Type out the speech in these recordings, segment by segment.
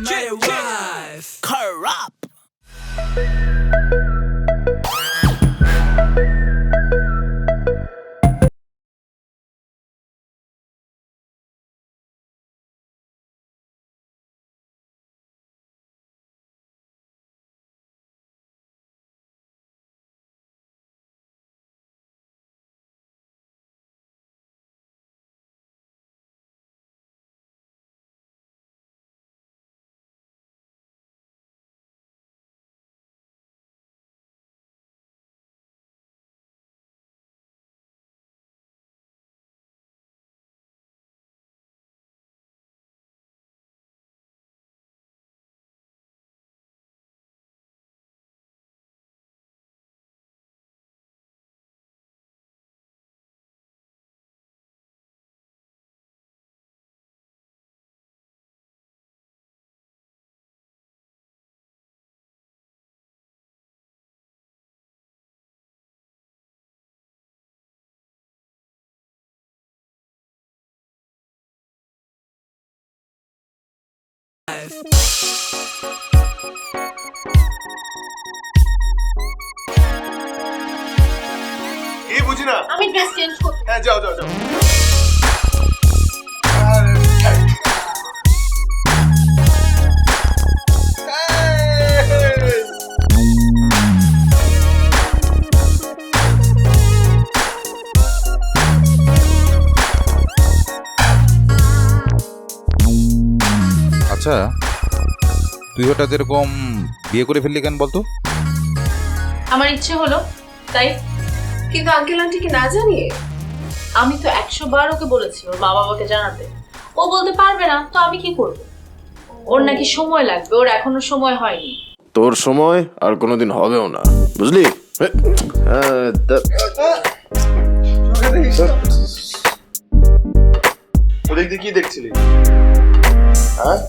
my wife. Corrupt. কি বুঝি না আমি ড্রেস চেঞ্জ করতে। হ্যাঁ যাও যাও যাও আচ্ছা, তুই হঠাৎ এরকম বিয়ে করে ফেললি কেন বলতো? আমার ইচ্ছে হলো তাই। কিন্তু আঙ্কেল আন্টি কি না জানিয়ে? আমি তো 100 বার ওকে বলেছি ওর মা বাবাকে জানাতে, ও বলতে পারবে না, তো আমি কি করব? ওর নাকি সময় লাগবে, ওর এখনো সময় হয়নি। তোর সময় আর কোনোদিন হবেও না, বুঝলি? ওদিক দিয়ে কি দেখছিলি? হ্যাঁ,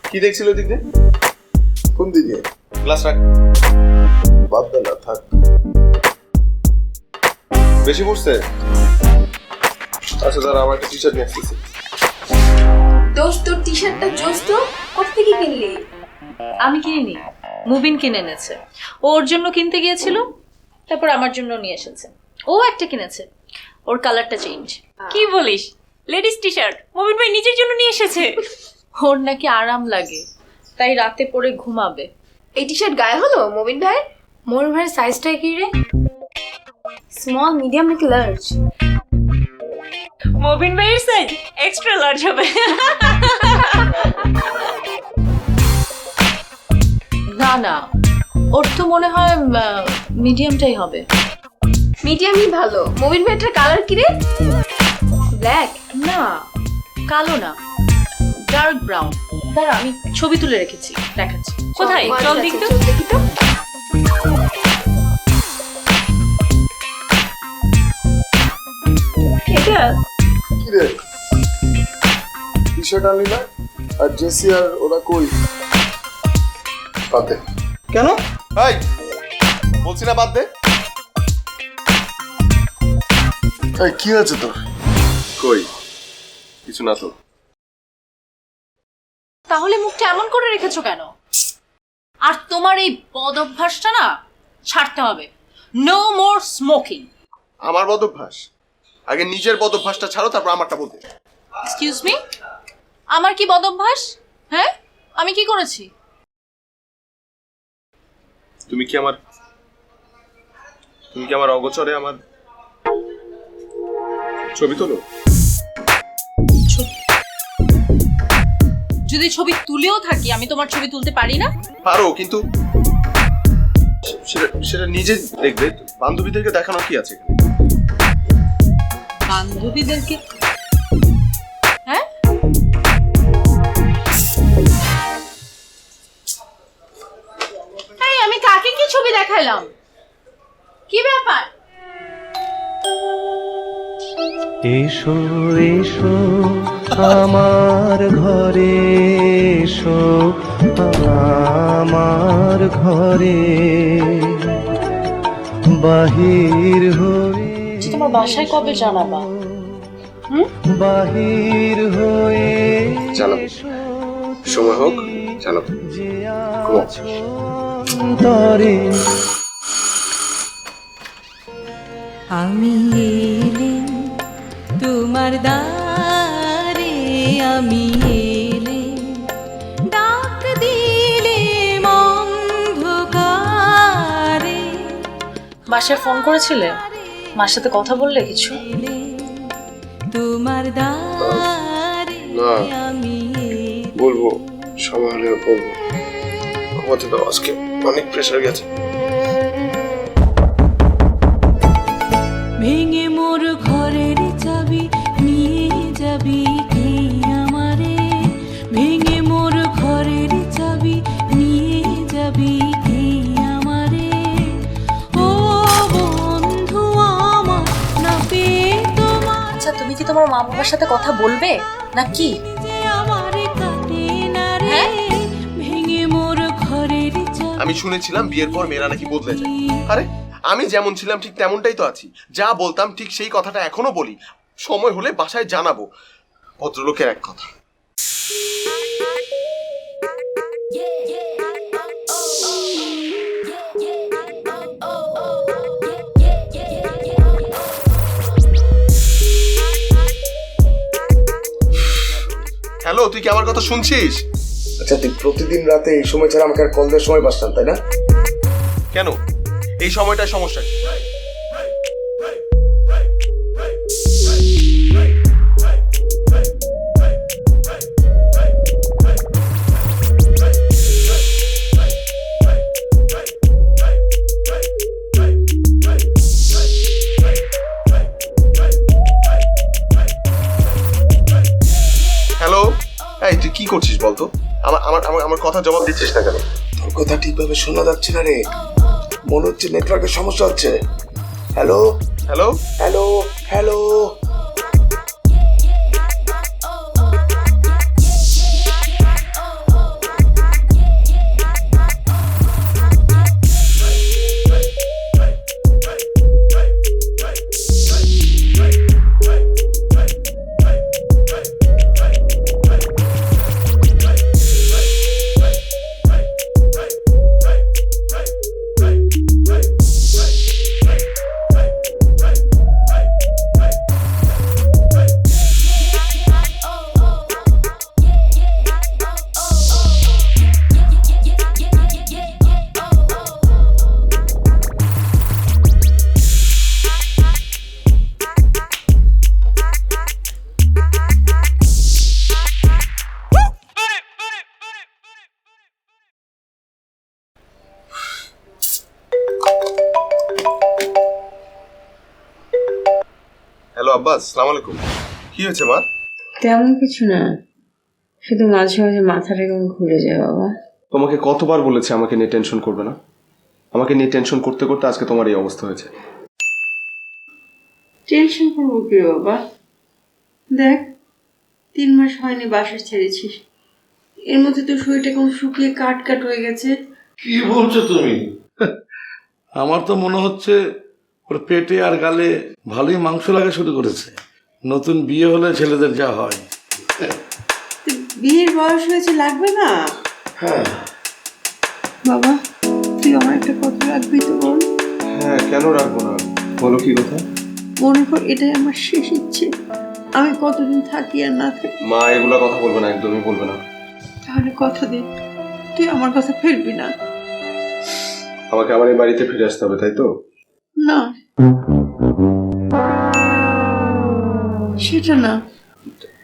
কি দেখছিল ওদিক দিয়ে? কোন দিকে? গ্লাস রাখ, বাদ দে না, থাক। বেশি পড়ছে? আচ্ছা দাঁড়া, আমার একটা টি শার্ট নিয়ে আসতেছি। দোস্ত, তোর টি শার্টটা জোস তো, কোথা থেকে কিনলি? আমি কিনিনি, মুবিন কিনে এনেছে। ও ওর জন্য কিনতে গিয়েছিল, তারপর আমার জন্য নিয়ে এসেছে। ও একটা কিনেছে, ওর কালারটা চেঞ্জ। কি বলিস? লেডিস টি শার্ট মুবিন ভাই নিজের জন্য নিয়ে এসেছে। ওর নাকি আরাম লাগে, তাই রাতে পরে ঘুমাবে। এই টি শার্ট গায়ে হলো মবিন ভাই? মোর ভাইয়ের সাইজটা কি রে? স্মল, মিডিয়াম নাকি লার্জ? মুবিন ভাইয়ের সাইজ এক্সট্রা লার্জ হবে। না না, ওর তো মনে হয় মিডিয়ামটাই হবে। মিডিয়ামই ভালো। মবিন ভাইটার কালার কি রে? ব্ল্যাক? না, কালো না, ডার্ক ব্রাউন। দাঁড়া, আমি ছবি তুলে রেখেছি, দেখাচ্ছি। কোথায়? চল দেখি তো। দেখি তো। এটা কি রে, টি শার্ট আনলি না? আর জেসি আর ওরা কই? বাদ দে। কেন? এই, বলছি না বাদ দে। এই কি আছে তোর? কই কিছু না তো। তাহলে মুখটা এমন করে রেখেছো কেন? আর তোমার এই বদ অভ্যাসটা না ছাড়তে হবে। No more smoking. আমার বদভ্যাস? আগে নিজের বদভ্যাসটা ছাড়ো, তারপর আমারটা বলতে। এক্সকিউজ মি, আমার কি বদ অভ্যাস? হ্যাঁ, আমি কি করেছি? তুমি কি আমার অগোচরে আমার ছবি তোলো? যদি ছবি তুলেও থাকি, আমি তোমার ছবি তুলতে পারি না? পারো, কিন্তু সেটা নিজে দেখবে। বান্ধবীদেরকে দেখানো কি আছে এখানে? বান্ধবীদেরকে? হ্যাঁ, এই আমি কাকে কি ছবি দেখাইলাম? কি ব্যাপার? এসো এসো আমার ঘরে, এসো আমার ঘরে, বাহির হয়ে তোমার বাসায় কবে জানাবা? বাহির হয়ে জানাবো, সময় হোক জানো তো। যে আছো অন্তরে আমি এলেম তোমার দ্বারে, আমি এলেম ডাক দিলে অন্ধকারে। বাসায় ফোন করেছিলে? মার সাথে কথা বললে কিছু? তোমার দ্বারে না। আমি বলবো, সময় হলে বলবো। ঘুমাতে দাও, আজকে অনেক প্রেশার গেছে। ভেঙে মোর ঘরের চাবি নিয়ে যাবি কে আমারে, ভেঙে মোর ঘরের চাবি নিয়ে যাবি কে আমারে। ও বন্ধু আমার না পেয়ে তোমার আচ্ছা, তুমি কি তোমার মা বাবার সাথে কথা বলবে নাকি? যে আমারে কাটে না রে, ভেঙে মোর ঘরের চাবি। আমি শুনেছিলাম বিয়ের পর মেয়েরা নাকি বদলে যায়। আরে আমি যেমন ছিলাম ঠিক তেমনটাই তো আছি। যা বলতাম ঠিক সেই কথাটা এখনো বলি। সময় হলে বাসায় জানাবো। ভদ্রলোকের এক কথা। হ্যালো, তুই কি আমার কথা শুনছিস? আচ্ছা, তুই প্রতিদিন রাতে এই সময় ছাড়া আমাকে আর কল দেওয়ার সময় পাস না, তাই না? কেন? এই সময়টার সমস্যা কি? হ্যালো, এই তুই কি করছিস বলতো? আমার আমার আমার আমার কথা জবাব দিচ্ছিস না কেন? তোর কথা ঠিকভাবে শোনা যাচ্ছে না রে, মনে হচ্ছে নেটওয়ার্কের সমস্যা হচ্ছে। Hello hello hello hello. Hello Abbas, আসসালামু আলাইকুম। কি হয়েছে মা? তেমন কিছু না, শুধু মাঝে মাঝে মাথাটা কেমন ঘুরে যায় বাবা। তোমাকে কতবার বলেছে আমাকে নিয়ে টেনশন করবে না? আমাকে নিয়ে টেনশন করতে করতে আজকে তোমার এই অবস্থা হয়েছে। টেনশন করবো কি বাবা? দেখ, 3 মাস হয়নি বাসা ছেড়েছিস, এর মধ্যে তো শরীরটা কেমন শুকিয়ে কাট কাট হয়ে গেছে। কি বলছো তুমি? আমার তো মনে হচ্ছে ওর পেটে আর গালে ভালোই মাংস লাগা শুরু করেছে। নতুন বিয়ে হলে ছেলেদের যা হয়। বিয়ের বয়স হয়েছে, লাগবে না? হ্যাঁ বাবা, তুই আমার একটা কথা রাখবি তো বল? হ্যাঁ, কেন রাখবো না, বলো কি কথা? মনে কর এটাই আমার শেষ ইচ্ছে, আমি কতদিন থাকি আর না থাকি। মা এগুলা কথা বলবে না, একদমই বলবে না। তাহলে কথা দে, তুই আমার কথা ফেলবি না। আমাকে আমার এই বাড়িতে ফিরে আসতে হবে, তাই তো? না, সেটা না।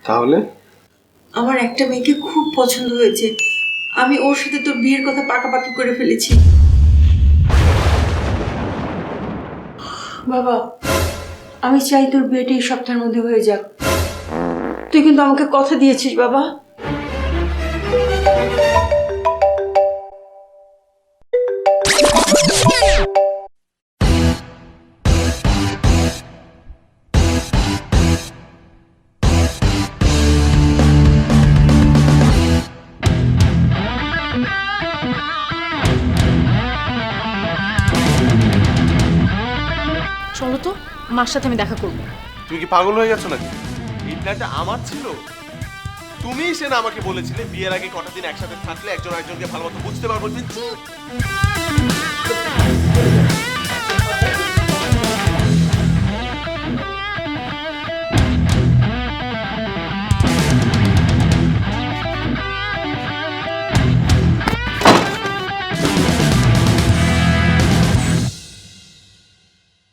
তাহলে? আমার একটা মেয়েকে খুব পছন্দ হয়েছে, আমি ওর সাথে তোর বিয়ের কথা পাকাপাকি করে ফেলেছি। বাবা, আমি চাই তোর বিয়েটা এই সপ্তাহের মধ্যে হয়ে যাক। তুই কিন্তু আমাকে কথা দিয়েছিস বাবা। চলো তো, মার সাথে আমি দেখা করবো। তুমি কি পাগল হয়ে গেছো নাকি? এই প্ল্যানটা আমার ছিল। তুমি সে না আমাকে বলেছিলে বিয়ের আগে কটা দিন একসাথে থাকলে একজন আরেকজনকে ভালো মতো বুঝতে পারবো।